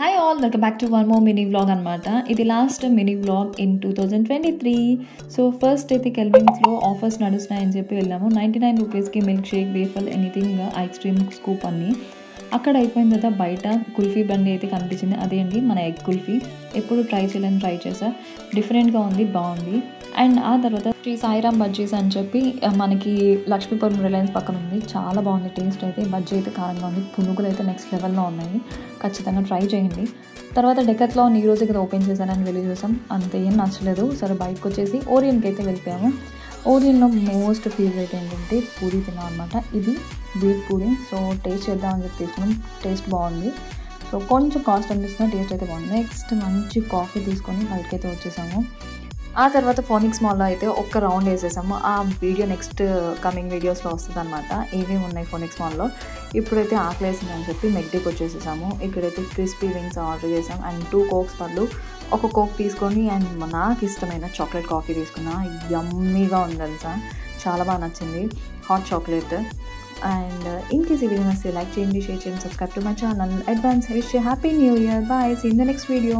Hi all, welcome back to one more mini vlog అనమాట. ఇది last mini vlog in 2023. So first అయితే కెల్విన్స్లో offers నడుస్తున్నాయని చెప్పి వెళ్ళాము. 99 రూపీస్కి milk shake, waffle, anything, ice cream scoop అన్నీ. అక్కడ అయిపోయిన తర్వాత బయట కుల్ఫీ బండి అయితే కనిపించింది. అదే అండి మన ఎగ్ కుల్ఫీ. ఎప్పుడు ట్రై చేసా, డిఫరెంట్గా ఉంది, బాగుంది. అండ్ ఆ తర్వాత శ్రీ సాయిరామ్ బజ్జీస్ అని చెప్పి మనకి లక్ష్మీపురం రిలయన్స్ పక్కన ఉంది. చాలా బాగుంది టేస్ట్ అయితే. బజ్జీ అయితే కారంగా ఉంది, పునుగులు అయితే నెక్స్ట్ లెవెల్లో ఉన్నాయి. ఖచ్చితంగా ట్రై చేయండి. తర్వాత డెకత్లాన్ ఈ రోజు కదా ఓపెన్ చేశానని వెళ్ళి చూసాం. అంత ఏం నచ్చలేదు. సరే బయటకు వచ్చేసి ఓరియన్కి అయితే వెళ్ళిపోయాము. ఓరియన్లో మోస్ట్ ఫేవరెట్ ఏంటంటే పూరి తిన్నాం అనమాట. ఇది వీట్ పూరి. సో టేస్ట్ చేద్దామని చెప్పి తీసుకున్నాం. టేస్ట్ బాగుంది. సో కొంచెం కాస్ట్ అనిపిస్తుంది, టేస్ట్ అయితే బాగుంది. నెక్స్ట్ మంచి కాఫీ తీసుకొని బయటకైతే వచ్చేసాము. ఆ తర్వాత ఫోనిక్స్ మాల్లో అయితే ఒక్క రౌండ్ వేసేసాము. ఆ వీడియో నెక్స్ట్ కమింగ్ వీడియోస్లో వస్తుంది అనమాట. ఏమేమి ఉన్నాయి ఫోనిక్స్ మాల్లో. ఇప్పుడైతే ఆకలేసిందని చెప్పి మెక్డీకి వచ్చేసేసాము. ఇక్కడైతే క్రిస్పీ వింగ్స్ ఆర్డర్ చేసాం అండ్ 2 కోక్స్ బదులు ఒక కోక్ తీసుకొని అండ్ నాకు ఇష్టమైన చాక్లెట్ కాఫీ తీసుకున్నా. యమ్మీగా ఉంది తెలుసా, చాలా బాగా నచ్చింది hot chocolate. And in case ఈ వీడియో నచ్చితే లైక్ చేయండి, షేర్ చేయండి, subscribe to my channel. Advance wish happy new year. Bye, see in the next video.